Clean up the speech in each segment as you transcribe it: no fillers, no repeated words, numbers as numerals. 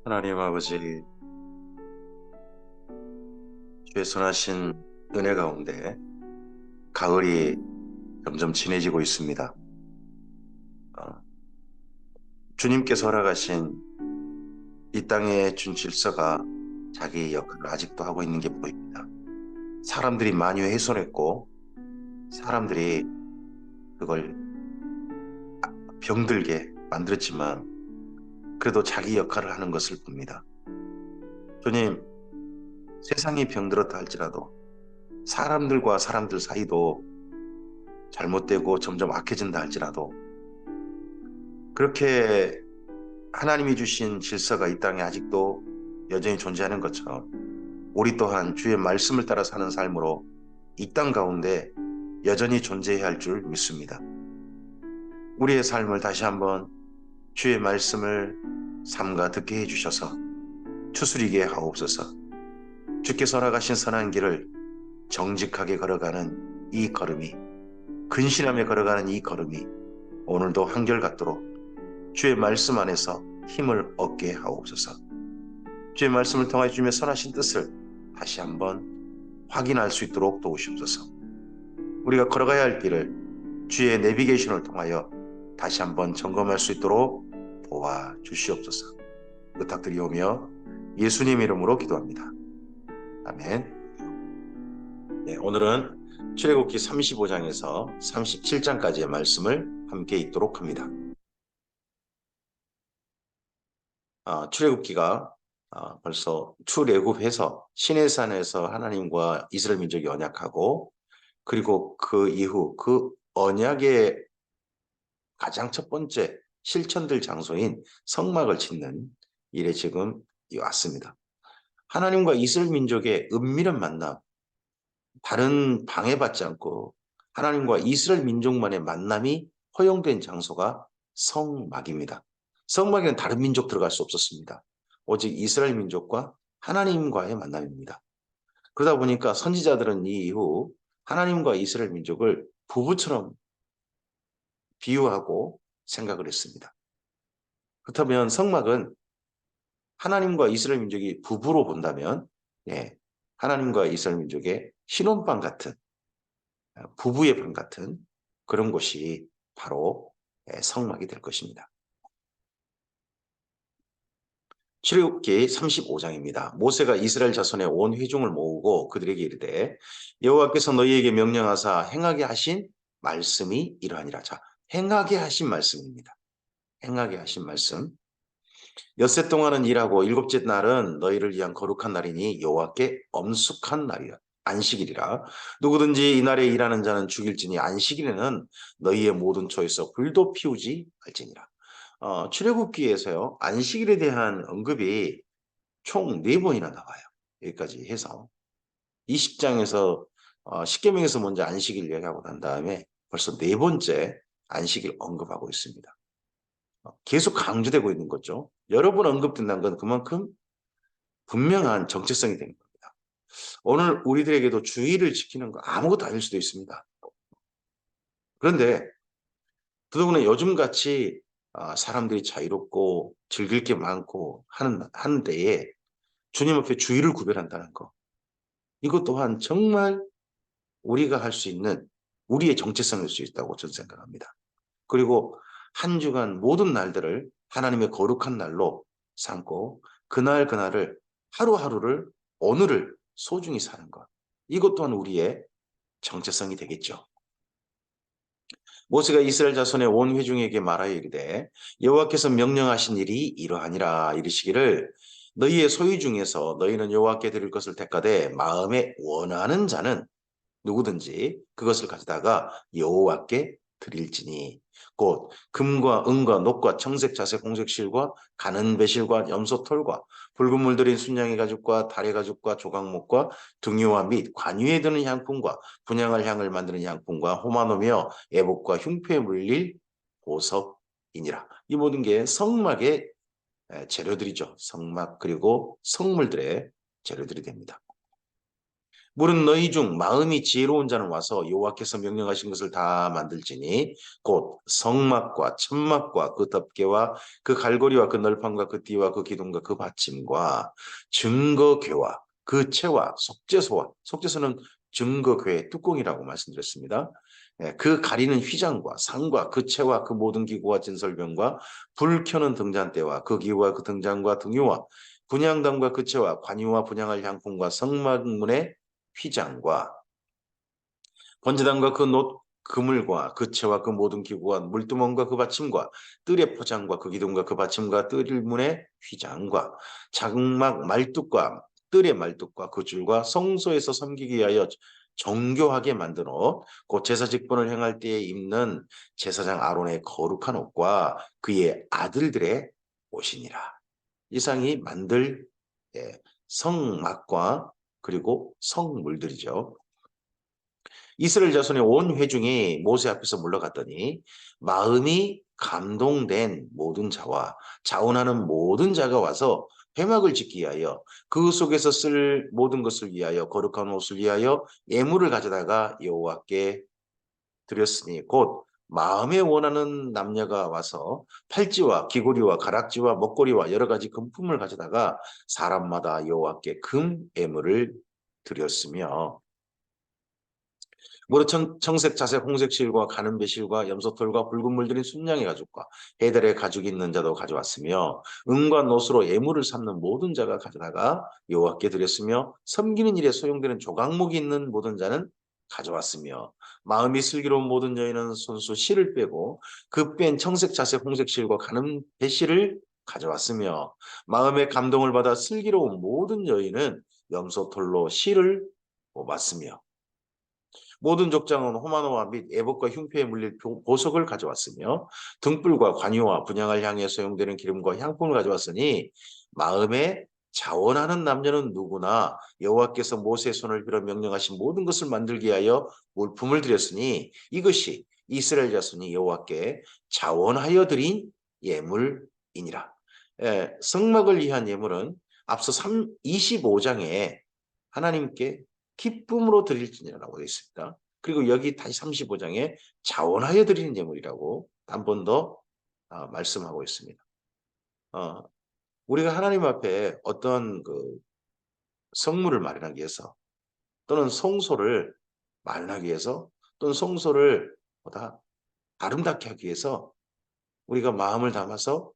하나님 아버지, 주의 선하신 은혜 가운데 가을이 점점 진해지고 있습니다. 어, 주님께서 허락하신 이 땅에 준 질서가 자기 역할을 아직도 하고 있는 게 보입니다. 사람들이 많이 훼손했고, 사람들이 그걸 병들게 만들었지만, 그래도 자기 역할을 하는 것을 봅니다. 주님, 세상이 병들었다 할지라도 사람들과 사람들 사이도 잘못되고 점점 악해진다 할지라도 그렇게 하나님이 주신 질서가 이 땅에 아직도 여전히 존재하는 것처럼 우리 또한 주의 말씀을 따라 사는 삶으로 이 땅 가운데 여전히 존재해야 할 줄 믿습니다. 우리의 삶을 다시 한번 주의 말씀을 삼가 듣게 해주셔서 추스리게 하옵소서. 주께서 허락하신 선한 길을 정직하게 걸어가는 이 걸음이, 근신하며 걸어가는 이 걸음이 오늘도 한결같도록 주의 말씀 안에서 힘을 얻게 하옵소서. 주의 말씀을 통하여 주님의 선하신 뜻을 다시 한번 확인할 수 있도록 도우시옵소서. 우리가 걸어가야 할 길을 주의 내비게이션을 통하여 다시 한번 점검할 수 있도록 도와주시옵소서. 부탁드리오며 예수님 이름으로 기도합니다. 아멘. 네, 오늘은 출애굽기 35장에서 37장까지의 말씀을 함께 읽도록 합니다. 출애굽기가 벌써 출애굽해서 시내산에서 하나님과 이스라엘 민족이 언약하고, 그리고 그 이후 그 언약의 가장 첫 번째 실천될 장소인 성막을 짓는 일에 지금 왔습니다. 하나님과 이스라엘 민족의 은밀한 만남, 다른 방해받지 않고 하나님과 이스라엘 민족만의 만남이 허용된 장소가 성막입니다. 성막에는 다른 민족 들어갈 수 없었습니다. 오직 이스라엘 민족과 하나님과의 만남입니다. 그러다 보니까 선지자들은 이 이후 하나님과 이스라엘 민족을 부부처럼 비유하고 생각을 했습니다. 그렇다면 성막은 하나님과 이스라엘 민족이 부부로 본다면, 하나님과 이스라엘 민족의 신혼방 같은, 부부의 방 같은 그런 곳이 바로 성막이 될 것입니다. 출애굽기 35장입니다. 모세가 이스라엘 자손의 온 회중을 모으고 그들에게 이르되 여호와께서 너희에게 명령하사 행하게 하신 말씀이 이러하니라. 자, 행하게 하신 말씀입니다. 행하게 하신 말씀. 엿새 동안은 일하고 일곱째 날은 너희를 위한 거룩한 날이니 여호와께 엄숙한 날이라. 안식일이라. 누구든지 이 날에 일하는 자는 죽일지니 안식일에는 너희의 모든 초에서 불도 피우지 말지니라. 출애굽기에서요, 안식일에 대한 언급이 총 4번이나 나와요. 여기까지 해서 20장에서 10계명에서 먼저 안식일 이야기하고 난 다음에 벌써 4번째 안식일 언급하고 있습니다. 계속 강조되고 있는 거죠. 여러 번 언급된다는 건 그만큼 분명한 정체성이 되는 겁니다. 오늘 우리들에게도 주의를 지키는 거 아무것도 아닐 수도 있습니다. 그런데 더더구나 요즘같이 사람들이 자유롭고 즐길 게 많고 하는 때에 주님 앞에 주의를 구별한다는 거, 이것 또한 정말 우리가 할 수 있는 우리의 정체성일 수 있다고 저는 생각합니다. 그리고 한 주간 모든 날들을 하나님의 거룩한 날로 삼고 그날을 하루하루를 오늘을 소중히 사는 것, 이것 또한 우리의 정체성이 되겠죠. 모세가 이스라엘 자손의 온 회중에게 말하여 이르되 여호와께서 명령하신 일이 이러하니라. 이르시기를 너희의 소유 중에서 너희는 여호와께 드릴 것을 택하되 마음에 원하는 자는 누구든지 그것을 가져다가 여호와께 드릴지니 곧 금과 은과 녹과 청색 자색 홍색 실과 가는 배실과 염소털과 붉은 물들인 순양의 가죽과 달의 가죽과 조각목과 등유와 및 관유에 드는 향품과 분향할 향을 만드는 향품과 호마노며 애복과 흉표에 물릴 보석이니라. 이 모든 게 성막의 재료들이죠. 성막 그리고 성물들의 재료들이 됩니다. 물은 너희 중 마음이 지혜로운 자는 와서 여호와께서 명령하신 것을 다 만들지니 곧 성막과 천막과 그 덮개와 그 갈고리와 그 널판과 그 띠와 그 기둥과 그 받침과 증거궤와 그 채와 속죄소와 속죄소는 증거궤의 뚜껑이라고 말씀드렸습니다. 예, 그 가리는 휘장과 상과 그 채와 그 모든 기구와 진설병과 불 켜는 등잔대와 그 기구와 그 등잔과 등유와 분향단과 그 채와 관유와 분향할 향품과 성막문의 휘장과 번제단과 그 놋 그물과 그 채와 그 모든 기구와 물두멍과 그 받침과 뜰의 포장과 그 기둥과 그 받침과 뜰문의 휘장과 장막 말뚝과 뜰의 말뚝과 그 줄과 성소에서 섬기기 위하여 정교하게 만들어 곧 제사 직분을 행할 때에 입는 제사장 아론의 거룩한 옷과 그의 아들들의 옷이니라. 이상이 만들 성막과 그리고 성물들이죠. 이스라엘 자손의 온 회중이 모세 앞에서 물러갔더니 마음이 감동된 모든 자와 자원하는 모든 자가 와서 회막을 짓기 위하여 그 속에서 쓸 모든 것을 위하여 거룩한 옷을 위하여 예물을 가져다가 여호와께 드렸으니 곧 마음에 원하는 남녀가 와서 팔찌와 귀고리와 가락지와 먹고리와 여러 가지 금품을 가져다가 사람마다 여호와께 금 예물을 드렸으며 무릇 청색, 자색, 홍색 실과 가는 배실과 염소털과 붉은 물들인 순양의 가죽과 해달의 가죽이 있는 자도 가져왔으며 은과 노스로 예물을 삼는 모든 자가 가져다가 여호와께 드렸으며 섬기는 일에 소용되는 조각목이 있는 모든 자는 가져왔으며 마음이 슬기로운 모든 여인은 손수 실을 빼고 그 뺀 청색, 자색, 홍색 실과 가는 배실을 가져왔으며 마음의 감동을 받아 슬기로운 모든 여인은 염소털로 실을 뽑았으며 모든 족장은 호마노와 및 애복과 흉패에 물릴 보석을 가져왔으며 등불과 관유와 분향을 향해 소용되는 기름과 향품을 가져왔으니 마음에 자원하는 남녀는 누구나 여호와께서 모세의 손을 빌어 명령하신 모든 것을 만들기 위하여 물품을 드렸으니 이것이 이스라엘 자손이 여호와께 자원하여 드린 예물이니라. 성막을 위한 예물은 앞서 25장에 하나님께 기쁨으로 드릴지니라고 되어 있습니다. 그리고 여기 다시 35장에 자원하여 드리는 예물이라고 한 번 더 말씀하고 있습니다. 우리가 하나님 앞에 어떤 그 성물을 마련하기 위해서 또는 성소를 마련하기 위해서 또는 성소를 보다 아름답게 하기 위해서 우리가 마음을 담아서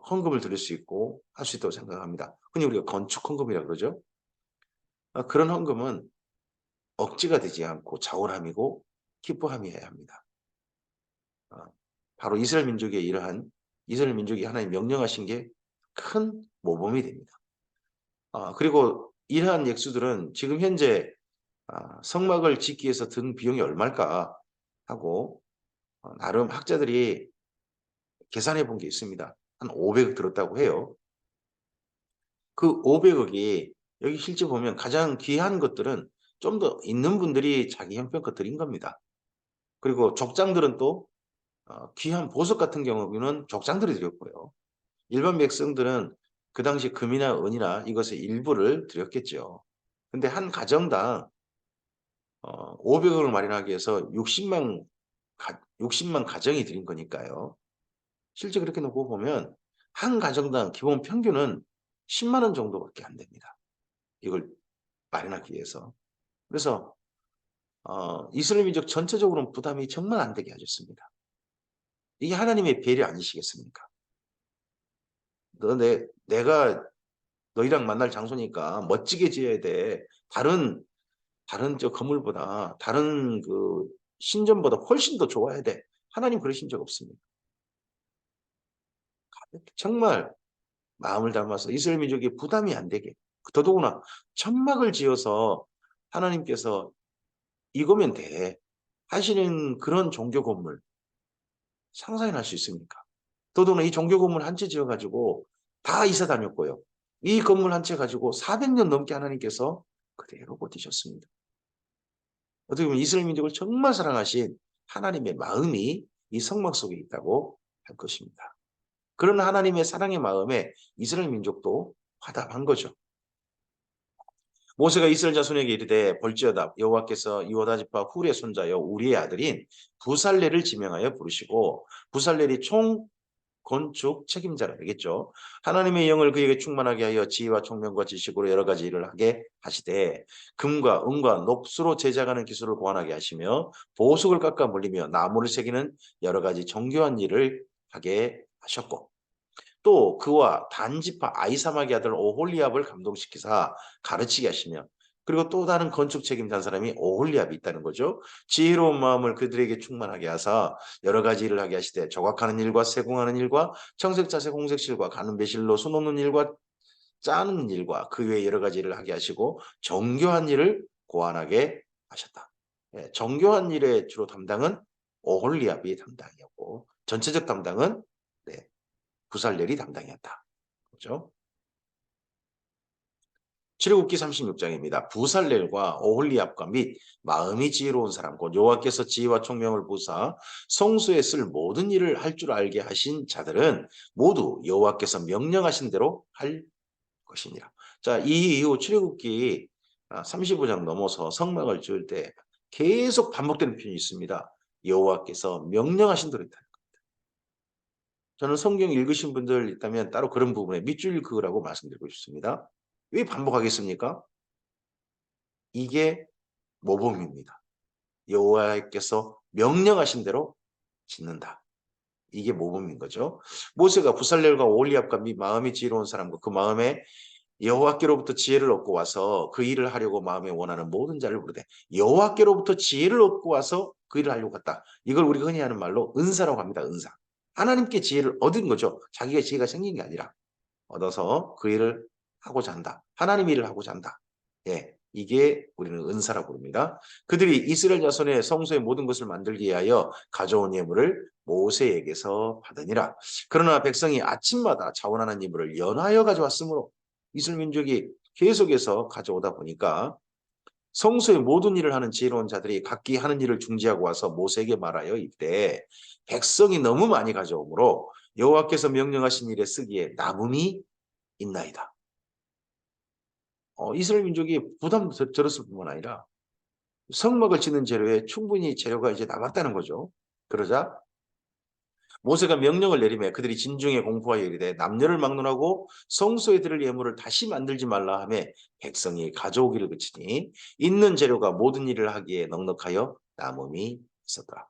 헌금을 드릴 수 있고 할 수 있다고 생각합니다. 흔히 우리가 건축 헌금이라고 그러죠. 그런 헌금은 억지가 되지 않고 자원함이고 기뻐함이어야 합니다. 바로 이스라엘 민족의 이러한 이스라엘 민족이 하나님 명령하신 게 큰 모범이 됩니다. 그리고 이러한 액수들은 지금 현재 성막을 짓기 위해서 든 비용이 얼마일까 하고 나름 학자들이 계산해 본 게 있습니다. 한 500억 들었다고 해요. 그 500억이 여기 실제 보면 가장 귀한 것들은 좀 더 있는 분들이 자기 형편껏 드린 겁니다. 그리고 족장들은 또 귀한 보석 같은 경우는 족장들이 드렸고요. 일반 백성들은 그 당시 금이나 은이나 이것의 일부를 드렸겠죠. 근데 한 가정당 500억을 마련하기 위해서 60만 가정이 드린 거니까요. 실제 그렇게 놓고 보면 한 가정당 기본 평균은 10만 원 정도밖에 안 됩니다. 이걸 마련하기 위해서. 그래서 이스라엘 민족 전체적으로는 부담이 정말 안 되게 하셨습니다. 이게 하나님의 배려 아니시겠습니까? 내가 너희랑 만날 장소니까 멋지게 지어야 돼. 다른 저 건물보다 다른 그 신전보다 훨씬 더 좋아야 돼. 하나님 그러신 적 없습니다. 정말 마음을 담아서 이스라엘 민족이 부담이 안 되게 더더구나 천막을 지어서 하나님께서 이거면 돼 하시는 그런 종교 건물 상상이나 할 수 있습니까? 더더구나 이 종교 건물 한 채 지어가지고 다 이사 다녔고요. 이 건물 한 채 가지고 400년 넘게 하나님께서 그대로 버티셨습니다. 어떻게 보면 이스라엘 민족을 정말 사랑하신 하나님의 마음이 이 성막 속에 있다고 할 것입니다. 그런 하나님의 사랑의 마음에 이스라엘 민족도 화답한 거죠. 모세가 이스라엘 자손에게 이르되 볼지어다 여호와께서 이호다 지파 훌의 손자여 우리의 아들인 부살렐을 지명하여 부르시고 부살렐이 총 건축 책임자가 되겠죠. 하나님의 영을 그에게 충만하게 하여 지혜와 총명과 지식으로 여러 가지 일을 하게 하시되 금과 은과 녹수로 제작하는 기술을 고안하게 하시며 보석을 깎아 물리며 나무를 새기는 여러 가지 정교한 일을 하게 하셨고 또 그와 단지파 아이사막의 아들 오홀리압을 감동시키사 가르치게 하시며 그리고 또 다른 건축 책임자 한 사람이 오홀리압이 있다는 거죠. 지혜로운 마음을 그들에게 충만하게 하사 여러 가지 일을 하게 하시되 조각하는 일과 세공하는 일과 청색자색 홍색실과 가는 배실로 수놓는 일과 짜는 일과 그 외에 여러 가지 일을 하게 하시고 정교한 일을 고안하게 하셨다. 예, 정교한 일의 주로 담당은 오홀리압이 담당이었고 전체적 담당은 네, 부살렐이 담당이었다. 그렇죠? 출애굽기 36장입니다. 부살렐과 오홀리압과 및 마음이 지혜로운 사람 곧 여호와께서 지혜와 총명을 부사 성소에 쓸 모든 일을 할 줄 알게 하신 자들은 모두 여호와께서 명령하신 대로 할 것이니라. 자, 이 이후 출애굽기 35장 넘어서 성막을 지을 때 계속 반복되는 표현이 있습니다. 여호와께서 명령하신 대로 했다. 저는 성경 읽으신 분들 있다면 따로 그런 부분에 밑줄 그으라고 말씀드리고 싶습니다. 왜 반복하겠습니까? 이게 모범입니다. 여호와께서 명령하신 대로 짓는다. 이게 모범인 거죠. 모세가 부살렐과 오홀리압과 및 마음이 지혜로운 사람과 그 마음에 여호와께로부터 지혜를 얻고 와서 그 일을 하려고 마음에 원하는 모든 자를 부르되 여호와께로부터 지혜를 얻고 와서 그 일을 하려고 했다. 이걸 우리가 흔히 하는 말로 은사라고 합니다. 은사. 하나님께 지혜를 얻은 거죠. 자기가 지혜가 생긴 게 아니라 얻어서 그 일을 하고자 한다. 하나님 일을 하고자 한다. 예, 이게 우리는 은사라고 부릅니다. 그들이 이스라엘 자손의 성소의 모든 것을 만들기 위하여 가져온 예물을 모세에게서 받으니라. 그러나 백성이 아침마다 자원하는 예물을 연하여 가져왔으므로 이스라엘 민족이 계속해서 가져오다 보니까 성소의 모든 일을 하는 지혜로운 자들이 각기 하는 일을 중지하고 와서 모세에게 말하여 이때 백성이 너무 많이 가져오므로 여호와께서 명령하신 일에 쓰기에 남음이 있나이다. 이스라엘 민족이 부담스러웠을 뿐만 아니라 성막을 짓는 재료에 충분히 재료가 이제 남았다는 거죠. 그러자 모세가 명령을 내리매 그들이 진중에 공포하여 이르되 남녀를 막론하고 성소에 들을 예물을 다시 만들지 말라 하며 백성이 가져오기를 그치니 있는 재료가 모든 일을 하기에 넉넉하여 남음이 있었더라.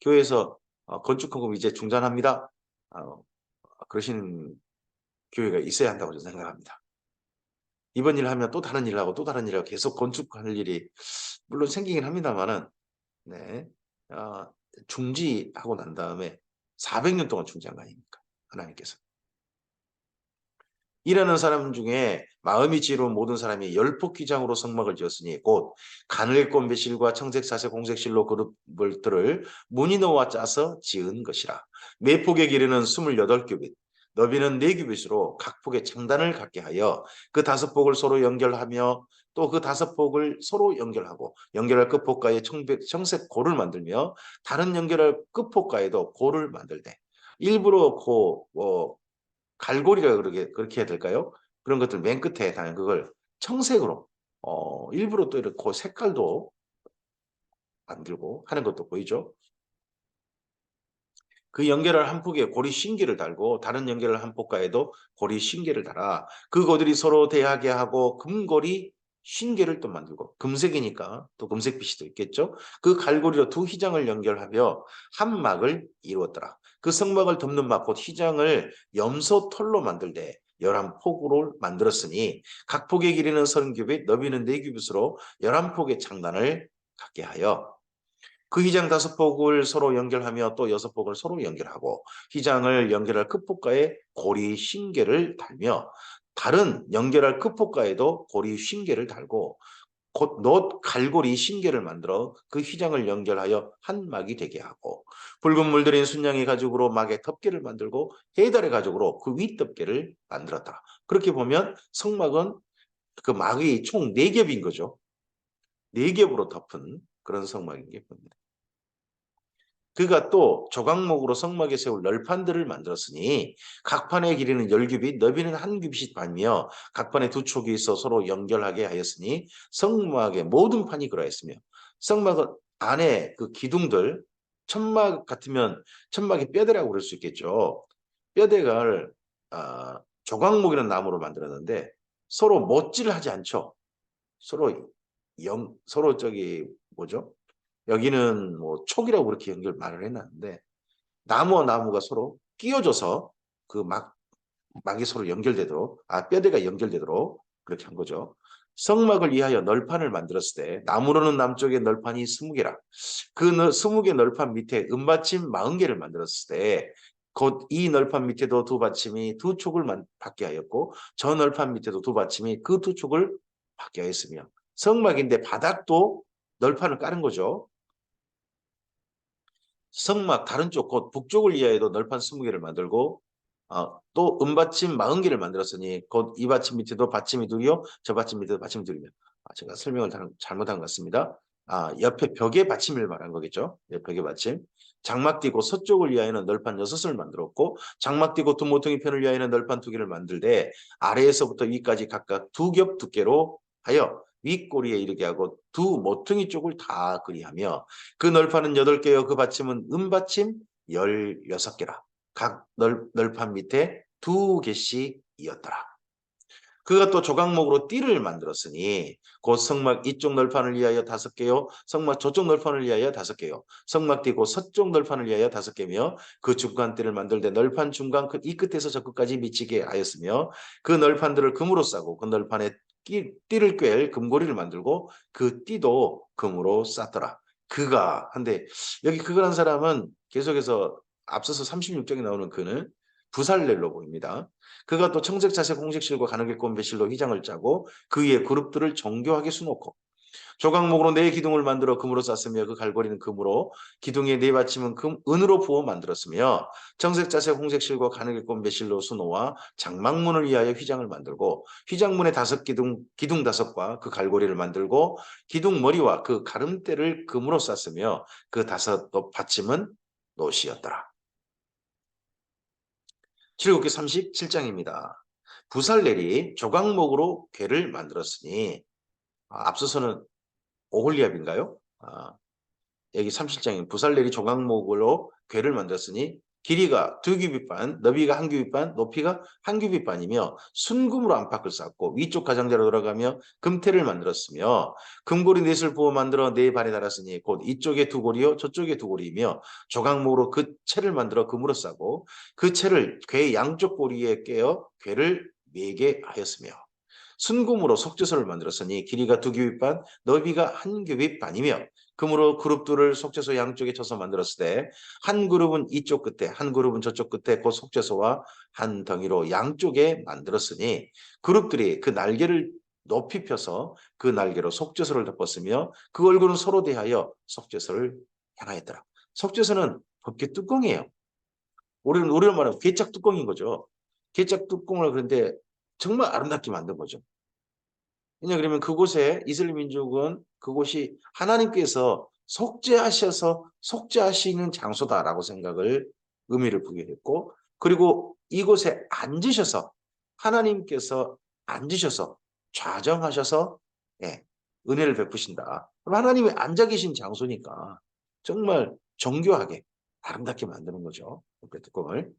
교회에서 건축헌금 이제 중단합니다. 그러시는 교회가 있어야 한다고 저는 생각합니다. 이번 일을 하면 또 다른 일을 하고 또 다른 일을 하고 계속 건축할 일이 물론 생기긴 합니다만은 네. 중지하고 난 다음에 400년 동안 중지한 거 아닙니까? 하나님께서. 일하는 사람 중에 마음이 지혜로운 모든 사람이 열폭기장으로 성막을 지었으니 곧 가늘곤 배실과 청색 사색 홍색 실로 그룹들을 무늬 넣어 짜서 지은 것이라. 매 폭의 길이는 28규빗 너비는 4규빗으로 각 폭에 창단을 갖게 하여 그 5폭을 서로 연결하며 또 그 5폭을 서로 연결하고 연결할 끝폭가에 청색 고를 만들며 다른 연결할 끝폭가에도 고를 만들되 일부러 갈고리가 그렇게 해야 될까요? 그런 것들 맨 끝에 다 그걸 청색으로 일부러 또 이렇게 색깔도 만들고 하는 것도 보이죠. 그 연결할 한 폭에 고리 신기를 달고 다른 연결할 한 폭가에도 고리 신기를 달아 그 고들이 서로 대하게 하고 금고리 신기를 또 만들고 금색이니까 또 금색빛이 또 있겠죠. 그 갈고리로 두 휘장을 연결하며 한 막을 이루었더라. 그 성막을 덮는 막 곧 휘장을 염소 털로 만들되 11폭으로 만들었으니 각 폭의 길이는 30규빗 너비는 4규빗으로 11폭의 창단을 갖게 하여 그 휘장 5폭을 서로 연결하며 또 6폭을 서로 연결하고 휘장을 연결할 끝폭가에 고리 신계를 달며 다른 연결할 끝폭가에도 고리 신계를 달고 곧 놋 갈고리 신계를 만들어 그 휘장을 연결하여 한 막이 되게 하고 붉은 물들인 순양이 가죽으로 막의 덮개를 만들고 해달의 가죽으로 그 윗덮개를 만들었다. 그렇게 보면 성막은 그 막이 총 4겹인 거죠. 4겹으로 덮은 그런 성막인 게 보입니다. 그가 또 조각목으로 성막에 세울 널판들을 만들었으니 각 판의 길이는 10규빗, 너비는 한 규빗이 반이며 각 판에 두 촉이 있어 서로 연결하게 하였으니 성막의 모든 판이 그러했으며 성막 안에 그 기둥들 천막 같으면 천막의 뼈대라고 그럴 수 있겠죠. 뼈대를 조각목이라는 나무로 만들었는데 서로 못질을 하지 않죠. 서로 서로 저기 뭐죠? 여기는 뭐 촉이라고 그렇게 말을 해놨는데 나무와 나무가 서로 끼워져서 그 막이 서로 연결되도록 뼈대가 연결되도록 그렇게 한 거죠. 성막을 위하여 널판을 만들었을 때 나무로는 남쪽에 널판이 20개라. 그 20개 널판 밑에 은받침 40개를 만들었을 때 곧 이 널판 밑에도 두 받침이 두 촉을 받게 하였고 저 널판 밑에도 두 받침이 그 두 촉을 받게 하였으며 성막인데 바닥도 널판을 깔은 거죠. 성막 다른 쪽 곧 북쪽을 위하여도 널판 20개를 만들고 또 은받침 40개를 만들었으니 곧 이 받침 밑에도 받침이 두이요 저 받침 밑에도 받침이 두이며 제가 설명을 잘못한 것 같습니다. 옆에 벽에 받침을 말한 거겠죠. 벽에 받침. 장막 띄고 서쪽을 위하여는 널판 6을 만들었고 장막 띄고 두 모퉁이 편을 위하여는 널판 2개를 만들되 아래에서부터 위까지 각각 2겹 두께로 하여 윗꼬리에 이르게 하고 두 모퉁이 쪽을 다 그리하며 그 널판은 8개요 그 받침은 은받침 16개라. 각 널판 밑에 2개씩 이었더라. 그가 또 조각목으로 띠를 만들었으니 곧 성막 이쪽 널판을 위하여 5개요 성막 저쪽 널판을 위하여 5개요 성막 띠고 서쪽 널판을 위하여 5개며 그 중간 띠를 만들되 널판 중간 이 끝에서 저 끝까지 미치게 하였으며 그 널판들을 금으로 싸고 그 널판에 띠를 꿰 금고리를 만들고 그 띠도 금으로 쌌더라. 그가 한데 여기 그거란 사람은 계속해서 앞서서 36장에 나오는 그는 부살렐로 보입니다. 그가 또 청색 자색 홍색실과 가느길 꼰 배실로 휘장을 짜고 그 위에 그룹들을 정교하게 수놓고 조각목으로 네 기둥을 만들어 금으로 쌌으며 그 갈고리는 금으로 기둥의 네 받침은 은으로 부어 만들었으며 청색 자색 홍색 실과 가느길 꼰 배실로 수놓아 장막문을 위하여 휘장을 만들고 휘장문에 5기둥 5과 그 갈고리를 만들고 기둥 머리와 그 가름대를 금으로 쌌으며 그 5 받침은 노시였더라. 출애굽기 37장입니다. 부살렐이 조각목으로 궤를 만들었으니 앞서서는 오홀리압인가요? 여기 37장에 부살렐이 조각목으로 궤를 만들었으니 길이가 2규빗 반, 너비가 1규빗 반, 높이가 1규빗 반이며 순금으로 안팎을 쌓고 위쪽 가장자로 돌아가며 금태를 만들었으며 금고리 넷을 부어 만들어 네 발에 달았으니 곧 이쪽에 2고리요 저쪽에 2고리이며 조각목으로 그 채를 만들어 금으로 싸고 그 채를 궤 양쪽 고리에 꿰어 궤를 4개 하였으며 순금으로 속죄소를 만들었으니 길이가 2규빗 반, 너비가 1규빗 반이며 금으로 그룹들을 속죄소 양쪽에 쳐서 만들었을 때 한 그룹은 이쪽 끝에 한 그룹은 저쪽 끝에 곧 속죄소와 한 덩이로 양쪽에 만들었으니 그룹들이 그 날개를 높이 펴서 그 날개로 속죄소를 덮었으며 그 얼굴은 서로 대하여 속죄소를 향하였더라. 속죄소는 법궤 뚜껑이에요. 우리로 말하면 괴짝 뚜껑인 거죠. 괴짝 뚜껑을 그런데 정말 아름답게 만든 거죠. 왜냐 그러면 그곳에 이스라엘 민족은 그곳이 하나님께서 속죄하시는 장소다라고 생각을 의미를 부게 됐고 그리고 이곳에 앉으셔서 하나님께서 앉으셔서 좌정하셔서 은혜를 베푸신다. 그럼 하나님이 앉아 계신 장소니까 정말 정교하게 아름답게 만드는 거죠. 뚜껑을.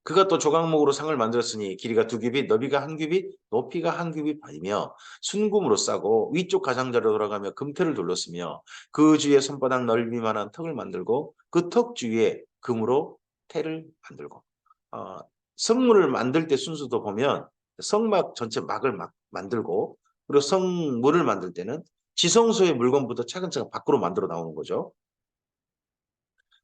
그가 또 조각목으로 상을 만들었으니 길이가 2규빗, 너비가 1규빗, 높이가 1규빗 반이며 순금으로 싸고 위쪽 가장자로 돌아가며 금태를 둘렀으며 그 주위에 손바닥 넓이만한 턱을 만들고 그 턱 주위에 금으로 태를 만들고 성문을 만들 때 순서도 보면 성막 전체 막을 만들고 그리고 성문을 만들 때는 지성소의 물건부터 차근차근 밖으로 만들어 나오는 거죠.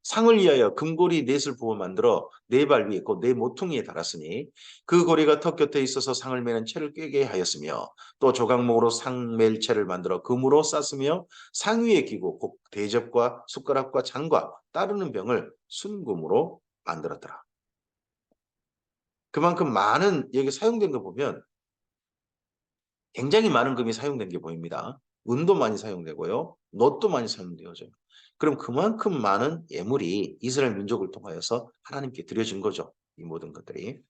상을 위하여 금고리 넷을 부어 만들어 네 발 위에 곧 네 모퉁이에 달았으니 그 고리가 턱 곁에 있어서 상을 매는 채를 꿰게 하였으며 또 조각목으로 상 맬 채를 만들어 금으로 쌌으며 상 위에 끼고 곧 대접과 숟가락과 잔과 따르는 병을 순금으로 만들었더라. 그만큼 많은 여기 사용된 거 보면 굉장히 많은 금이 사용된 게 보입니다. 은도 많이 사용되고요. 놋도 많이 사용되어져요. 그럼 그만큼 많은 예물이 이스라엘 민족을 통하여서 하나님께 드려진 거죠. 이 모든 것들이.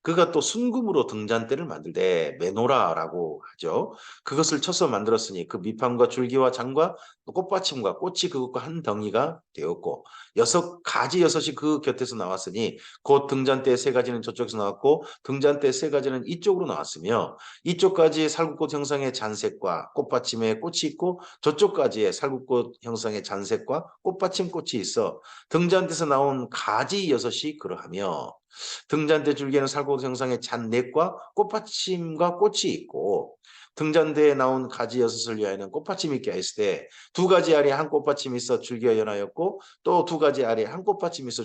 그가 또 순금으로 등잔대를 만들 때 메노라라고 하죠. 그것을 쳐서 만들었으니 그 밑판과 줄기와 장과 또 꽃받침과 꽃이 그것과 한 덩이가 되었고 여섯 가지 여섯이 그 곁에서 나왔으니 곧 등잔대 세 가지는 저쪽에서 나왔고 등잔대 세 가지는 이쪽으로 나왔으며 이쪽까지의 살구꽃 형상의 잔색과 꽃받침에 꽃이 있고 저쪽까지의 살구꽃 형상의 잔색과 꽃받침 꽃이 있어 등잔대에서 나온 가지 여섯이 그러하며 등잔대 줄기에는 살구꽃 형상의 잔넷과 꽃받침과 꽃이 있고 등잔대에 나온 가지 여섯을 위하여는 꽃받침이 있게 하였을 때 두 가지 아래에 한 꽃받침이 있어 줄기와 연하였고 또 두 가지 아래에 한 꽃받침이 있어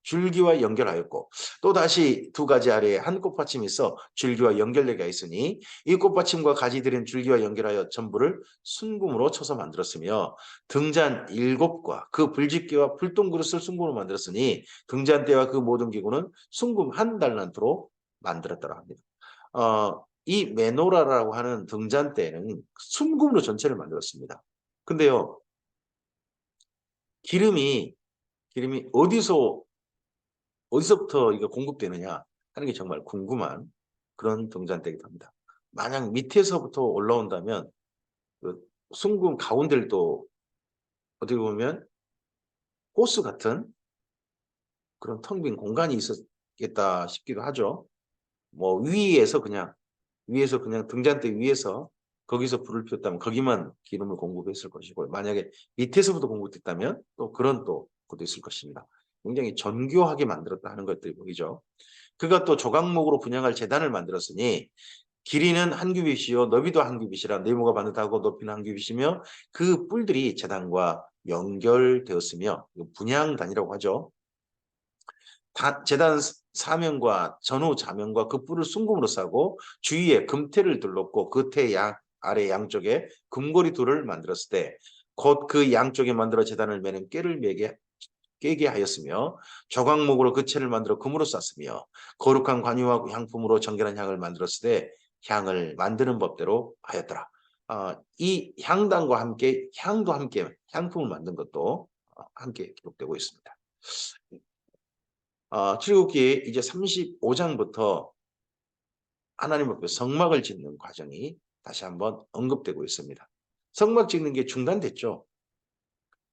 줄기와 연결하였고 또 다시 두 가지 아래에 한 꽃받침이 있어 줄기와 연결되게 하였으니 이 꽃받침과 가지들은 줄기와 연결하여 전부를 순금으로 쳐서 만들었으며 등잔 7과 그 불집게와 불똥그릇을 순금으로 만들었으니 등잔대와 그 모든 기구는 순금 한 달란트로 만들었더라 합니다. 이 메노라라고 하는 등잔대는 순금으로 전체를 만들었습니다. 근데요, 기름이 어디서부터 이거 공급되느냐 하는 게 정말 궁금한 그런 등잔대이기도 합니다. 만약 밑에서부터 올라온다면 그 순금 가운데를 또 어떻게 보면 호스 같은 그런 텅 빈 공간이 있었겠다 싶기도 하죠. 뭐 위에서 그냥 등잔대 위에서 거기서 불을 피웠다면 거기만 기름을 공급했을 것이고 만약에 밑에서부터 공급됐다면 또 그런 또 것도 있을 것입니다. 굉장히 정교하게 만들었다 하는 것들이 보이죠. 그가 또 조각목으로 분양할 제단을 만들었으니 길이는 한 규빗이요 너비도 한 규빗이라 네모가 반듯하고 높이는 한 규빗이며 그 뿔들이 제단과 연결되었으며 분향단이라고 하죠. 제단 사면과 전후 자면과 그 뿔을 순금으로 싸고 주위에 금태를 둘렀고 그 태 아래 양쪽에 금고리 둘을 만들었을 때 곧 그 양쪽에 만들어 제단을 매는 꾀를 깨게 하였으며 조각목으로 그 채를 만들어 금으로 쌌으며 거룩한 관유와 향품으로 정결한 향을 만들었을 때 향을 만드는 법대로 하였더라. 이 향단과 함께 향도 함께 향품을 만든 것도 함께 기록되고 있습니다. 출애굽기 이제 35장부터 하나님 앞에 성막을 짓는 과정이 다시 한번 언급되고 있습니다. 성막 짓는 게 중단됐죠.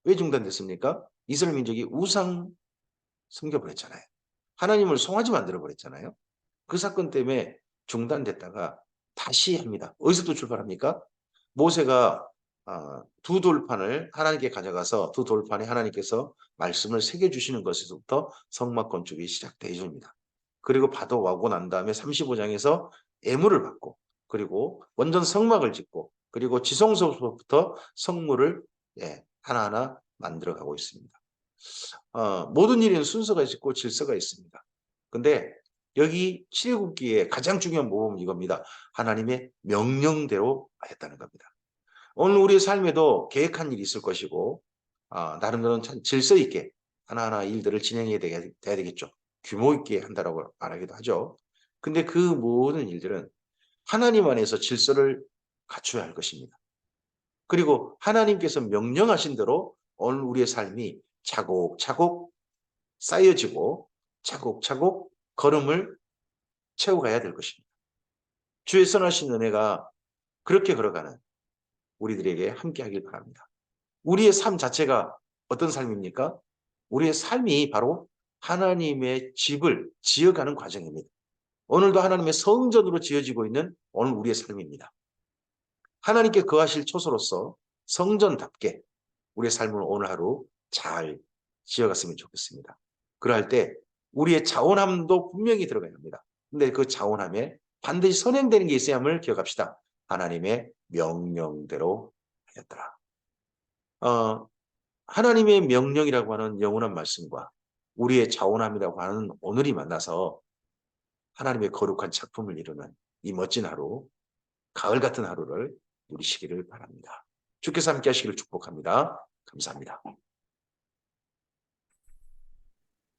왜 중단됐습니까? 이스라엘 민족이 우상 섬겨버렸잖아요. 하나님을 송아지 만들어버렸잖아요. 그 사건 때문에 중단됐다가 다시 합니다. 어디서부터 출발합니까? 모세가 두 돌판을 하나님께 가져가서 두 돌판에 하나님께서 말씀을 새겨주시는 것에서부터 성막 건축이 시작되어집니다. 그리고 바도 난 다음에 35장에서 예물을 받고 그리고 원전 성막을 짓고 그리고 지성소부터 성물을 하나하나 만들어가고 있습니다. 모든 일에는 순서가 있고 질서가 있습니다. 근데 여기 출애굽기의 가장 중요한 모범은 이겁니다. 하나님의 명령대로 했다는 겁니다. 오늘 우리의 삶에도 계획한 일이 있을 것이고 나름대로 참 질서 있게 하나하나 일들을 진행해야 돼야 되겠죠. 규모 있게 한다라고 말하기도 하죠. 근데 그 모든 일들은 하나님 안에서 질서를 갖춰야 할 것입니다. 그리고 하나님께서 명령하신 대로 오늘 우리의 삶이 차곡차곡 쌓여지고 차곡차곡 걸음을 채워가야 될 것입니다. 주의 선하신 은혜가 그렇게 걸어가는 우리들에게 함께 하길 바랍니다. 우리의 삶 자체가 어떤 삶입니까? 우리의 삶이 바로 하나님의 집을 지어가는 과정입니다. 오늘도 하나님의 성전으로 지어지고 있는 오늘 우리의 삶입니다. 하나님께 거하실 초소로서 성전답게 우리의 삶을 오늘 하루 잘 지어갔으면 좋겠습니다. 그럴 때 우리의 자원함도 분명히 들어가야 합니다. 근데 그 자원함에 반드시 선행되는 게 있어야 함을 기억합시다. 하나님의 명령대로 하였더라. 하나님의 명령이라고 하는 영원한 말씀과 우리의 자원함이라고 하는 오늘이 만나서 하나님의 거룩한 작품을 이루는 이 멋진 하루, 가을 같은 하루를 누리시기를 바랍니다. 주께서 함께 하시기를 축복합니다. 감사합니다.